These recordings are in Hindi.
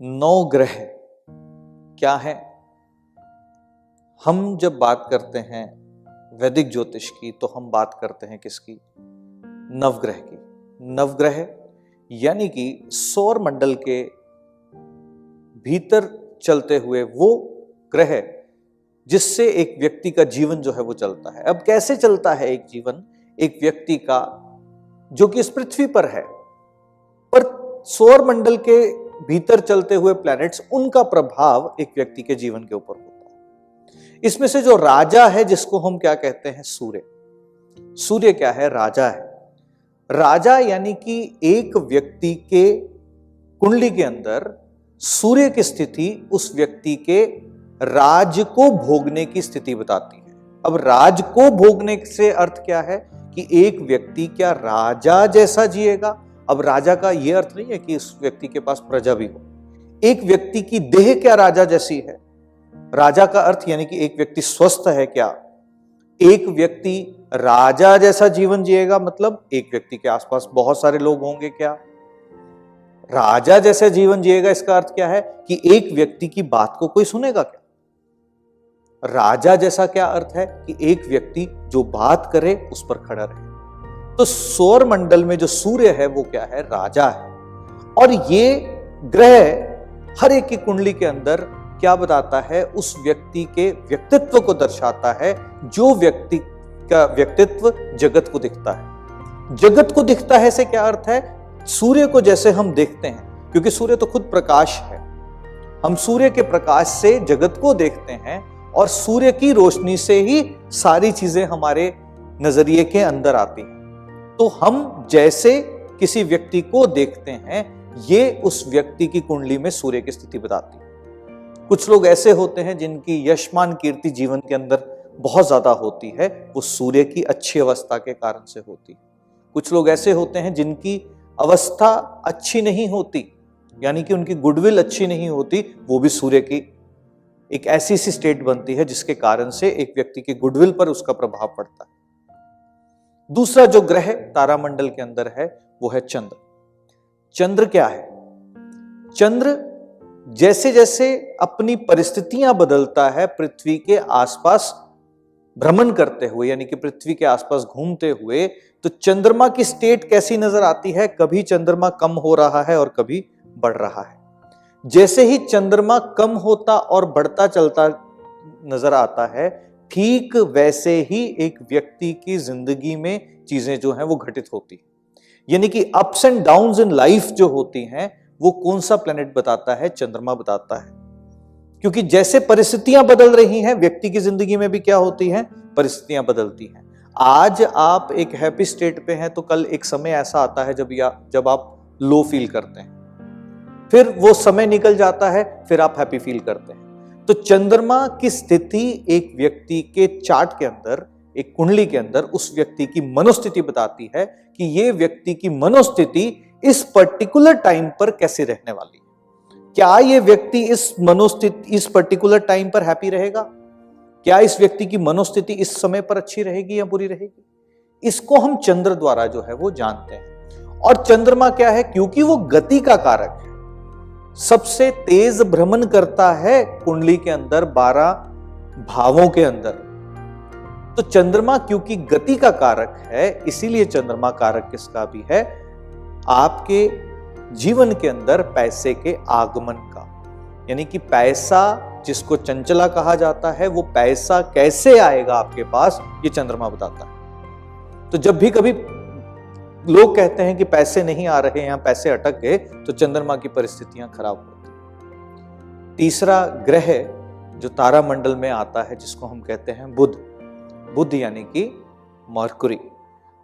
नौ ग्रह क्या है? हम जब बात करते हैं वैदिक ज्योतिष की तो हम बात करते हैं किसकी? नवग्रह की। नवग्रह यानी कि सौर मंडल के भीतर चलते हुए वो ग्रह जिससे एक व्यक्ति का जीवन जो है वो चलता है। अब कैसे चलता है एक जीवन एक व्यक्ति का जो कि इस पृथ्वी पर है, पर सौर मंडल के भीतर चलते हुए प्लैनेट्स, उनका प्रभाव एक व्यक्ति के जीवन के ऊपर होता है। इसमें से जो राजा है जिसको हम क्या कहते हैं? सूर्य। सूर्य क्या है? राजा है। राजा यानी कि एक व्यक्ति के कुंडली के अंदर सूर्य की स्थिति उस व्यक्ति के राज को भोगने की स्थिति बताती है। अब राज को भोगने से अर्थ क्या है कि एक व्यक्ति क्या राजा जैसा जिएगा। अब राजा का यह अर्थ नहीं है कि इस व्यक्ति के पास प्रजा भी हो। एक व्यक्ति की देह क्या राजा जैसी है? राजा का अर्थ यानी कि एक व्यक्ति स्वस्थ है क्या? एक व्यक्ति राजा जैसा जीवन जिएगा, मतलब एक व्यक्ति के आसपास बहुत सारे लोग होंगे क्या? राजा जैसा जीवन जिएगा इसका अर्थ क्या है कि एक व्यक्ति की बात को कोई सुनेगा क्या? राजा जैसा क्या अर्थ है कि एक व्यक्ति जो बात करे उस पर खड़ा रहे। तो सौर मंडल में जो सूर्य है वो क्या है? राजा है। और ये ग्रह हर एक की कुंडली के अंदर क्या बताता है? उस व्यक्ति के व्यक्तित्व को दर्शाता है, जो व्यक्ति का व्यक्तित्व जगत को दिखता है। जगत को दिखता है से क्या अर्थ है? सूर्य को जैसे हम देखते हैं, क्योंकि सूर्य तो खुद प्रकाश है, हम सूर्य के प्रकाश से जगत को देखते हैं और सूर्य की रोशनी से ही सारी चीजें हमारे नजरिए के अंदर आती हैं। तो हम जैसे किसी व्यक्ति को देखते हैं, ये उस व्यक्ति की कुंडली में सूर्य की स्थिति बताती है। कुछ लोग ऐसे होते हैं जिनकी यशमान कीर्ति जीवन के अंदर बहुत ज्यादा होती है, वो सूर्य की अच्छी अवस्था के कारण से होती है। कुछ लोग ऐसे होते हैं जिनकी अवस्था अच्छी नहीं होती, यानी कि उनकी गुडविल अच्छी नहीं होती, वो भी सूर्य की एक ऐसी सी स्टेट बनती है जिसके कारण से एक व्यक्ति की गुडविल पर उसका प्रभाव पड़ता है। दूसरा जो ग्रह तारामंडल के अंदर है वो है चंद्र। चंद्र क्या है? चंद्र जैसे जैसे अपनी परिस्थितियां बदलता है पृथ्वी के आसपास भ्रमण करते हुए, यानी कि पृथ्वी के आसपास घूमते हुए, तो चंद्रमा की स्टेट कैसी नजर आती है? कभी चंद्रमा कम हो रहा है और कभी बढ़ रहा है। जैसे ही चंद्रमा कम होता और बढ़ता चलता नजर आता है, ठीक वैसे ही एक व्यक्ति की जिंदगी में चीजें जो हैं वो घटित होती है। यानी कि ups and downs in life जो होती हैं वो कौन सा प्लेनेट बताता है? चंद्रमा बताता है। क्योंकि जैसे परिस्थितियां बदल रही हैं, व्यक्ति की जिंदगी में भी क्या होती हैं? परिस्थितियां बदलती हैं। आज आप एक हैप्पी स्टेट पे हैं तो कल एक समय ऐसा आता है जब आप लो फील करते हैं, फिर वो समय निकल जाता है, फिर आप हैप्पी फील करते हैं। तो चंद्रमा की स्थिति एक व्यक्ति के चार्ट के अंदर, एक कुंडली के अंदर उस व्यक्ति की मनोस्थिति बताती है कि ये व्यक्ति की मनोस्थिति इस पर्टिकुलर टाइम पर कैसे रहने वाली है। क्या ये व्यक्ति इस पर्टिकुलर टाइम पर हैप्पी रहेगा? क्या इस व्यक्ति की मनोस्थिति इस समय पर अच्छी रहेगी या बुरी रहेगी? इसको हम चंद्र द्वारा जो है वो जानते हैं। और चंद्रमा क्या है? क्योंकि वो गति का कारक है, सबसे तेज भ्रमण करता है कुंडली के अंदर 12 भावों के अंदर। तो चंद्रमा क्योंकि गति का कारक है, इसीलिए चंद्रमा कारक किसका भी है? आपके जीवन के अंदर पैसे के आगमन का। यानी कि पैसा जिसको चंचला कहा जाता है, वो पैसा कैसे आएगा आपके पास, ये चंद्रमा बताता है। तो जब भी कभी लोग कहते हैं कि पैसे नहीं आ रहे या पैसे अटक गए, तो चंद्रमा की परिस्थितियां खराब होती। तीसरा ग्रह जो तारामंडल में आता है जिसको हम कहते हैं बुध। बुध यानी कि मरकुरी।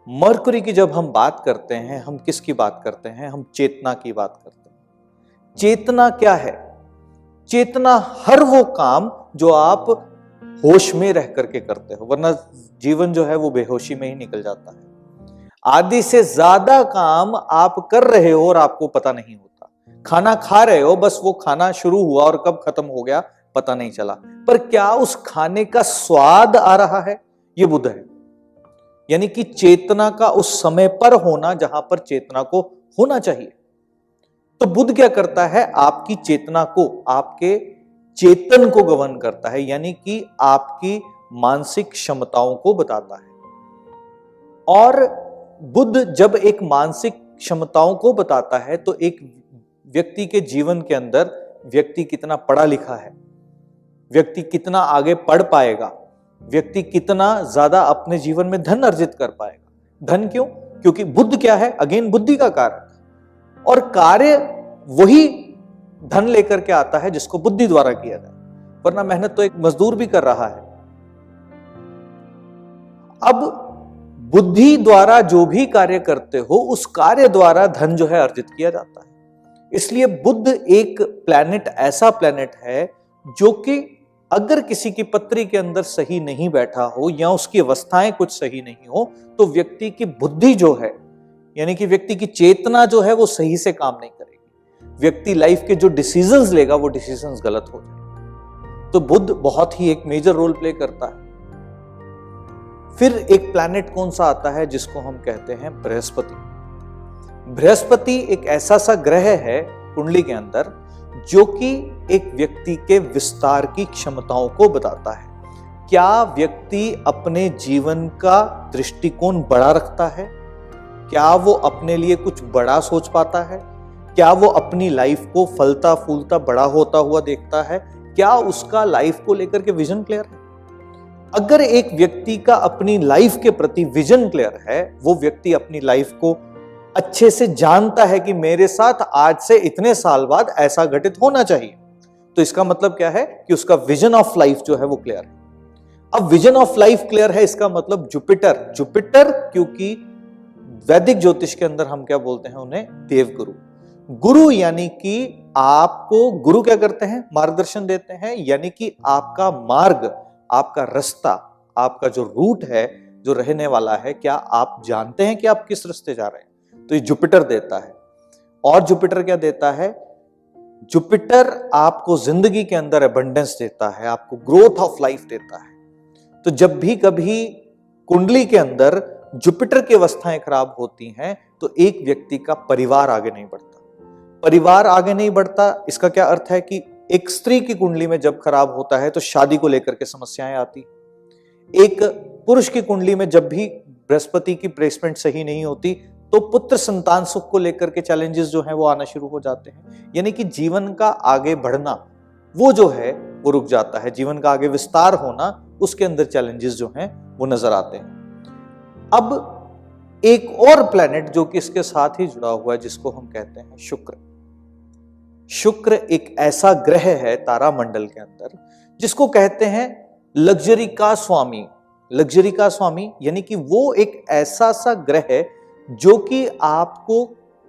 मरकुरी की जब हम बात करते हैं, हम किसकी बात करते हैं? हम चेतना की बात करते हैं। चेतना क्या है? चेतना हर वो काम जो आप होश में रह करके करते हो, वरना जीवन जो है वो बेहोशी में ही निकल जाता है। आधी से ज्यादा काम आप कर रहे हो और आपको पता नहीं होता। खाना खा रहे हो, बस वो खाना शुरू हुआ और कब खत्म हो गया पता नहीं चला, पर क्या उस खाने का स्वाद आ रहा है? ये बुध है। यानी कि चेतना का उस समय पर होना जहां पर चेतना को होना चाहिए। तो बुध क्या करता है, आपकी चेतना को, आपके चेतन को गवर्न करता है, यानी कि आपकी मानसिक क्षमताओं को बताता है। और बुध जब एक मानसिक क्षमताओं को बताता है तो एक व्यक्ति के जीवन के अंदर व्यक्ति कितना पढ़ा लिखा है, व्यक्ति कितना आगे पढ़ पाएगा, व्यक्ति कितना ज्यादा अपने जीवन में धन अर्जित कर पाएगा। धन क्यों? क्योंकि बुध क्या है, अगेन बुद्धि का कारक, और कार्य वही धन लेकर के आता है जिसको बुद्धि द्वारा किया जाए, वरना मेहनत तो एक मजदूर भी कर रहा है। अब बुद्धि द्वारा जो भी कार्य करते हो उस कार्य द्वारा धन जो है अर्जित किया जाता है। इसलिए बुध एक प्लैनेट, ऐसा प्लैनेट है जो कि अगर किसी की पत्री के अंदर सही नहीं बैठा हो या उसकी अवस्थाएं कुछ सही नहीं हो तो व्यक्ति की बुद्धि जो है, यानी कि व्यक्ति की चेतना जो है वो सही से काम नहीं करेगी। व्यक्ति लाइफ के जो डिसीजंस लेगा वो डिसीजंस गलत हो जाएंगे। तो बुध बहुत ही एक मेजर रोल प्ले करता है। फिर एक प्लैनेट कौन सा आता है जिसको हम कहते हैं बृहस्पति। बृहस्पति एक ऐसा सा ग्रह है कुंडली के अंदर जो कि एक व्यक्ति के विस्तार की क्षमताओं को बताता है। क्या व्यक्ति अपने जीवन का दृष्टिकोण बड़ा रखता है? क्या वो अपने लिए कुछ बड़ा सोच पाता है? क्या वो अपनी लाइफ को फलता फूलता बड़ा होता हुआ देखता है? क्या उसका लाइफ को लेकर के विजन क्लियर है? अगर एक व्यक्ति का अपनी लाइफ के प्रति विजन क्लियर है, वो व्यक्ति अपनी लाइफ को अच्छे से जानता है कि मेरे साथ आज से इतने साल बाद ऐसा घटित होना चाहिए, तो इसका मतलब क्या है कि उसका विजन ऑफ लाइफ जो है वो क्लियर है। अब विजन ऑफ लाइफ क्लियर है, इसका मतलब जुपिटर, क्योंकि वैदिक ज्योतिष के अंदर हम क्या बोलते हैं उन्हें, देवगुरु। गुरु यानी कि आपको गुरु क्या करते हैं, मार्गदर्शन देते हैं, यानी कि आपका मार्ग, आपका रास्ता, आपका जो रूट है, जो रहने वाला है, क्या आप जानते हैं कि आप किस रास्ते जा रहे हैं? तो ये जुपिटर देता है। और जुपिटर क्या देता है? जुपिटर आपको जिंदगी के अंदर एबंडेंस देता है, आपको ग्रोथ ऑफ लाइफ देता है। तो जब भी कभी कुंडली के अंदर जुपिटर की अवस्थाएं खराब होती हैं तो एक व्यक्ति का परिवार आगे नहीं बढ़ता। परिवार आगे नहीं बढ़ता, इसका क्या अर्थ है कि एक स्त्री की कुंडली में जब खराब होता है तो शादी को लेकर के समस्याएं आती। एक पुरुष की कुंडली में जब भी बृहस्पति की प्लेसमेंट सही नहीं होती तो पुत्र संतान सुख को लेकर के चैलेंजेस जो हैं वो आना शुरू हो जाते हैं। यानी कि जीवन का आगे बढ़ना वो जो है वो रुक जाता है, जीवन का आगे विस्तार होना, उसके अंदर चैलेंजेस जो हैं वो नजर आते हैं। अब एक और प्लैनेट जो कि इसके साथ ही जुड़ा हुआ है जिसको हम कहते हैं शुक्र। शुक्र एक ऐसा ग्रह है तारामंडल के अंदर जिसको कहते हैं लग्जरी का स्वामी। लग्जरी का स्वामी यानी कि वो एक ऐसा सा ग्रह है जो कि आपको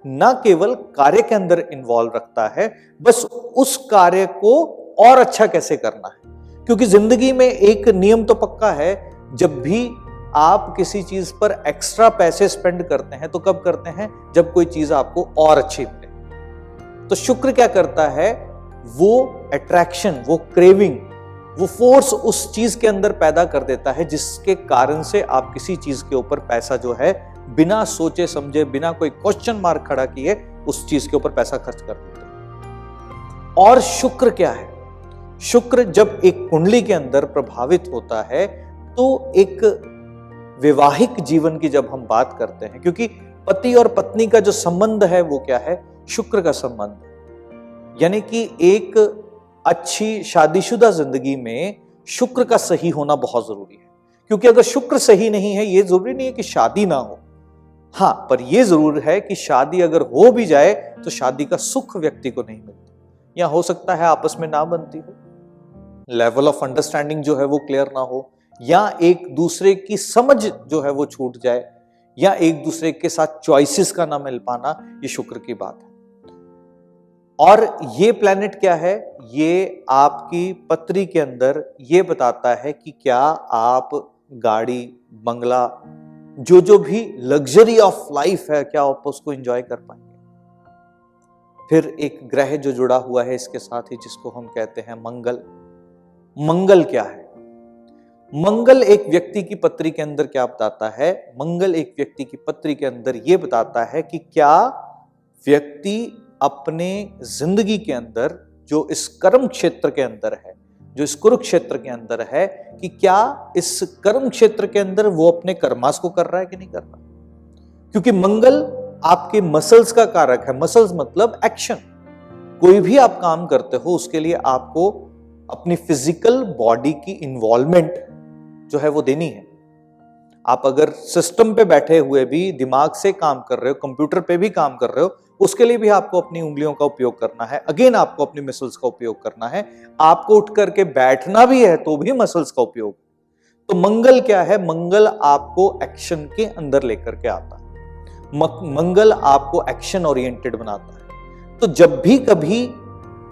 न केवल कार्य के अंदर इन्वॉल्व रखता है, बस उस कार्य को और अच्छा कैसे करना है। क्योंकि जिंदगी में एक नियम तो पक्का है, जब भी आप किसी चीज पर एक्स्ट्रा पैसे स्पेंड करते हैं तो कब करते हैं, जब कोई चीज आपको और अच्छी मिले। तो शुक्र क्या करता है, वो अट्रैक्शन, वो क्रेविंग, वो फोर्स उस चीज के अंदर पैदा कर देता है जिसके कारण से आप किसी चीज के ऊपर पैसा जो है बिना सोचे समझे, बिना कोई क्वेश्चन मार्क खड़ा किए उस चीज के ऊपर पैसा खर्च कर देते हैं। और शुक्र क्या है, शुक्र जब एक कुंडली के अंदर प्रभावित होता है तो एक वैवाहिक जीवन की जब हम बात करते हैं, क्योंकि पति और पत्नी का जो संबंध है वो क्या है, शुक्र का संबंध। यानी कि एक अच्छी शादीशुदा जिंदगी में शुक्र का सही होना बहुत जरूरी है। क्योंकि अगर शुक्र सही नहीं है, ये जरूरी नहीं है कि शादी ना हो, हाँ, पर यह जरूर है कि शादी अगर हो भी जाए तो शादी का सुख व्यक्ति को नहीं मिलता, या हो सकता है आपस में ना बनती हो, लेवल ऑफ अंडरस्टैंडिंग जो है वो क्लियर ना हो, या एक दूसरे की समझ जो है वो छूट जाए, या एक दूसरे के साथ चॉइसेस का ना मिल पाना, ये शुक्र की बात है। और ये प्लैनेट क्या है, ये आपकी पत्री के अंदर ये बताता है कि क्या आप गाड़ी, बंगला, जो भी लग्जरी ऑफ लाइफ है, क्या आप उसको एंजॉय कर पाएंगे। फिर एक ग्रह जो जुड़ा हुआ है इसके साथ ही जिसको हम कहते हैं मंगल। मंगल क्या है? मंगल एक व्यक्ति की पत्री के अंदर क्या बताता है? मंगल एक व्यक्ति की पत्री के अंदर यह बताता है कि क्या व्यक्ति अपने जिंदगी के अंदर जो इस कर्म क्षेत्र के अंदर है, जो इस कुरुक्षेत्र के अंदर है, कि क्या इस कर्म क्षेत्र के अंदर वो अपने कर्मास को कर रहा है कि नहीं कर रहा। क्योंकि मंगल आपके मसल्स का कारक है। मसल्स मतलब एक्शन। कोई भी आप काम करते हो उसके लिए आपको अपनी फिजिकल बॉडी की इन्वॉल्वमेंट जो है वो देनी है। आप अगर सिस्टम पे बैठे हुए भी दिमाग से काम कर रहे हो, कंप्यूटर पे भी काम कर रहे हो, उसके लिए भी आपको अपनी उंगलियों का उपयोग करना है। अगेन आपको अपनी मसल्स का उपयोग करना है। आपको उठ करके बैठना भी है तो भी मसल्स का उपयोग। तो मंगल क्या है? मंगल आपको एक्शन के अंदर लेकर के आता है। मंगल आपको एक्शन ओरिएंटेड बनाता है। तो जब भी कभी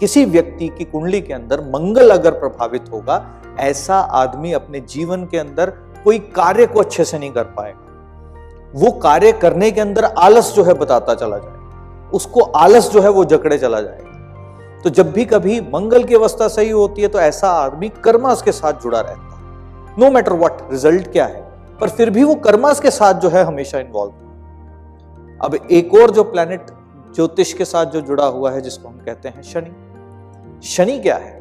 किसी व्यक्ति की कुंडली के अंदर मंगल अगर प्रभावित होगा, ऐसा आदमी अपने जीवन के अंदर कोई कार्य को अच्छे से नहीं कर पाएगा। वो कार्य करने के अंदर आलस जो है बताता चला जाएगा, उसको आलस जो है वो जकड़े चला जाएगा। तो जब भी कभी मंगल की अवस्था सही होती है तो ऐसा आदमी कर्मास के साथ जुड़ा रहता है। नो मैटर व्हाट रिजल्ट क्या है, पर फिर भी वो कर्मास के साथ जो है हमेशा इन्वॉल्व है। अब एक और जो प्लैनेट ज्योतिष के साथ जो जुड़ा हुआ है, जिसको हम कहते हैं शनि। शनि क्या है?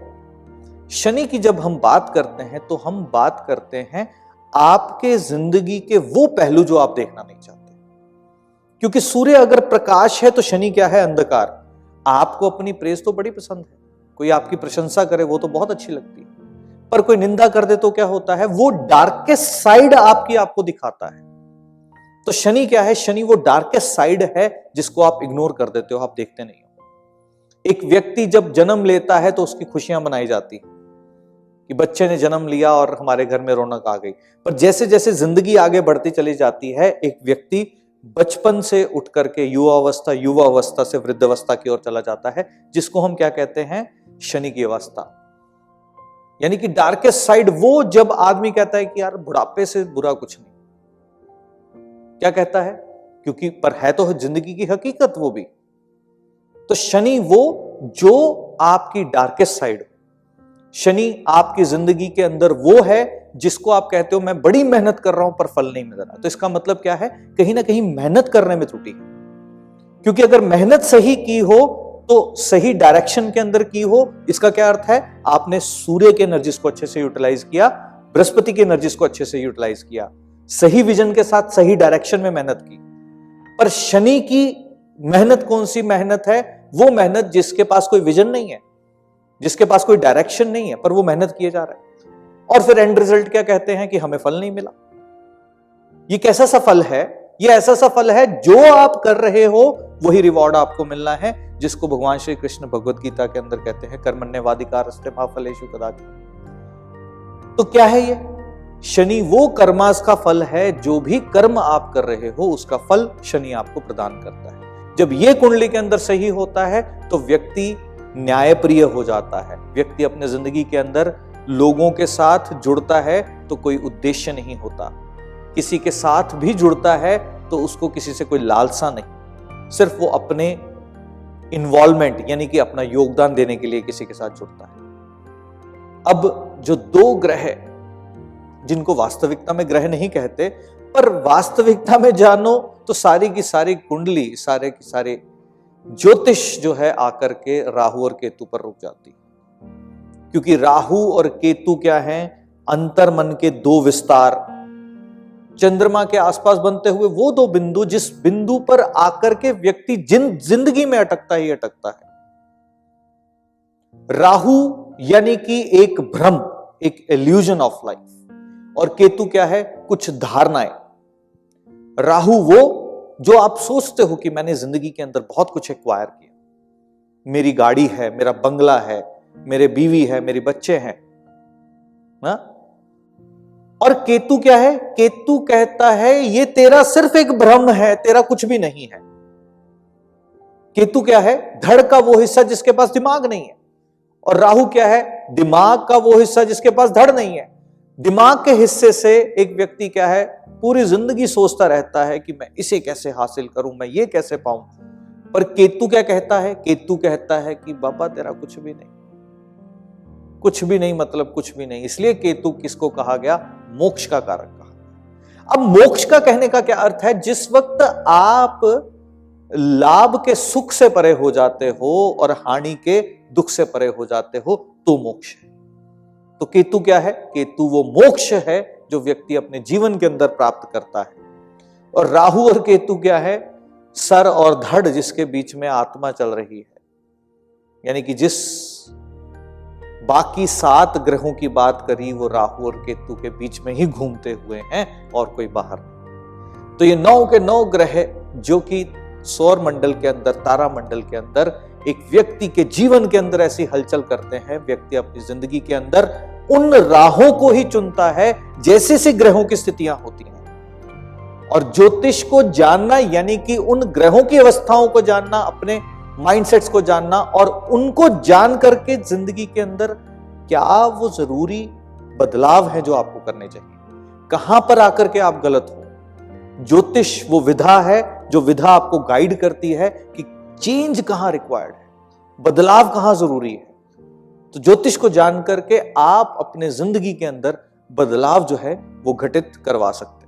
शनि की जब हम बात करते हैं तो हम बात करते हैं आपके जिंदगी के वो पहलू जो आप देखना नहीं चाहते। क्योंकि सूर्य अगर प्रकाश है तो शनि क्या है? अंधकार। आपको अपनी प्रेज तो बड़ी पसंद है, कोई आपकी प्रशंसा करे वो तो बहुत अच्छी लगती है, पर कोई निंदा कर दे तो क्या होता है? वो डार्केस्ट साइड आपकी आपको दिखाता है। तो शनि क्या है? शनि वो डार्केस्ट साइड है जिसको आप इग्नोर कर देते हो, आप देखते नहीं हो। एक व्यक्ति जब जन्म लेता है तो उसकी खुशियां मनाई जाती है कि बच्चे ने जन्म लिया और हमारे घर में रौनक आ गई। पर जैसे जैसे जिंदगी आगे बढ़ती चली जाती है, एक व्यक्ति बचपन से उठ करके युवावस्था, युवावस्था से वृद्धावस्था की ओर चला जाता है, जिसको हम क्या कहते हैं? शनि की अवस्था। यानी कि डार्केस्ट साइड वो जब आदमी कहता है कि यार बुढ़ापे से बुरा कुछ नहीं। क्या कहता है? क्योंकि पर है तो जिंदगी की हकीकत वो भी। तो शनि वो जो आपकी डार्केस्ट साइड, शनि आपकी जिंदगी के अंदर वो है जिसको आप कहते हो मैं बड़ी मेहनत कर रहा हूं पर फल नहीं मिल रहा। तो इसका मतलब क्या है? कहीं ना कहीं मेहनत करने में त्रुटि है। क्योंकि अगर मेहनत सही की हो तो सही डायरेक्शन के अंदर की हो, इसका क्या अर्थ है? आपने सूर्य के एनर्जीज को अच्छे से यूटिलाइज किया, बृहस्पति की एनर्जीज को अच्छे से यूटिलाइज किया, सही विजन के साथ सही डायरेक्शन में मेहनत की। पर शनि की मेहनत कौन सी मेहनत है? वो मेहनत जिसके पास कोई विजन नहीं है, जिसके पास कोई डायरेक्शन नहीं है, पर वो मेहनत किए जा रहा है और फिर एंड रिजल्ट क्या कहते हैं? कि हमें फल नहीं मिला। ये कैसा सा फल है? ये ऐसा सा फल है जो आप कर रहे हो वही रिवॉर्ड आपको मिलना है, जिसको भगवान श्री कृष्ण भगवत गीता के अंदर कहते हैं कर्मण्येवाधिकारस्ते मा फलेषु कदाचन। तो क्या है ये? शनि वो कर्मास का फल है। जो भी कर्म आप कर रहे हो उसका फल शनि आपको प्रदान करता है। जब ये कुंडली के अंदर सही होता है तो व्यक्ति न्यायप्रिय हो जाता है। व्यक्ति अपने जिंदगी के अंदर लोगों के साथ जुड़ता है तो कोई उद्देश्य नहीं होता। किसी के साथ भी जुड़ता है तो उसको किसी से कोई लालसा नहीं, सिर्फ वो अपने इन्वॉल्वमेंट यानी कि अपना योगदान देने के लिए किसी के साथ जुड़ता है। अब जो दो ग्रह जिनको वास्तविकता में ग्रह नहीं कहते, पर वास्तविकता में जानो तो सारी की सारी कुंडली, सारे की सारे ज्योतिष जो है आकर के राहु और केतु पर रुक जाती। क्योंकि राहु और केतु क्या है? अंतर मन के दो विस्तार, चंद्रमा के आसपास बनते हुए वो दो बिंदु, जिस बिंदु पर आकर के व्यक्ति जिंदगी में अटकता ही अटकता है। राहु यानी कि एक भ्रम, एक इल्यूजन ऑफ लाइफ, और केतु क्या है? कुछ धारणाएं। राहु वो जो आप सोचते हो कि मैंने जिंदगी के अंदर बहुत कुछ एक्वायर किया, मेरी गाड़ी है, मेरा बंगला है, मेरे बीवी है, मेरे बच्चे हैं ना? और केतु क्या है? केतु कहता है ये तेरा सिर्फ एक भ्रम है, तेरा कुछ भी नहीं है। केतु क्या है? धड़ का वो हिस्सा जिसके पास दिमाग नहीं है। और राहु क्या है? दिमाग का वो हिस्सा जिसके पास धड़ नहीं है। दिमाग के हिस्से से एक व्यक्ति क्या है? पूरी जिंदगी सोचता रहता है कि मैं इसे कैसे हासिल करूं, मैं ये कैसे पाऊं। पर केतु क्या कहता है? केतु कहता है कि बाबा तेरा कुछ भी नहीं, कुछ भी नहीं मतलब कुछ भी नहीं। इसलिए केतु किसको कहा गया? मोक्ष का कारक कहा। अब मोक्ष का कहने का क्या अर्थ है? जिस वक्त आप लाभ के सुख से परे हो जाते हो और हानि के दुख से परे हो जाते हो तो मोक्ष है। तो केतु क्या है? केतु वो मोक्ष है जो व्यक्ति अपने जीवन के अंदर प्राप्त करता है। और राहु और केतु क्या है? सर और धड़ जिसके बीच में आत्मा चल रही है, यानी कि जिस बाकी 7 ग्रहों की बात करी वो राहु और केतु के बीच में ही घूमते हुए हैं और कोई बाहर नहीं। तो ये 9 के 9 ग्रह जो कि सौर मंडल के अंदर, तारा मंडल के अंदर एक व्यक्ति के जीवन के अंदर ऐसी हलचल करते हैं, व्यक्ति अपनी जिंदगी के अंदर उन राहों को ही चुनता है जैसे से ग्रहों की स्थितियां होती हैं। और ज्योतिष को जानना यानी कि उन ग्रहों की अवस्थाओं को जानना, अपने माइंडसेट्स को जानना और उनको जान करके जिंदगी के अंदर क्या वो जरूरी बदलाव है जो आपको करने चाहिए, कहां पर आकर के आप गलत हो। ज्योतिष वो विधा है जो विधा आपको गाइड करती है कि चेंज कहां रिक्वायर्ड है, बदलाव कहां जरूरी है। तो ज्योतिष को जान करके आप अपने जिंदगी के अंदर बदलाव जो है वो घटित करवा सकते हैं।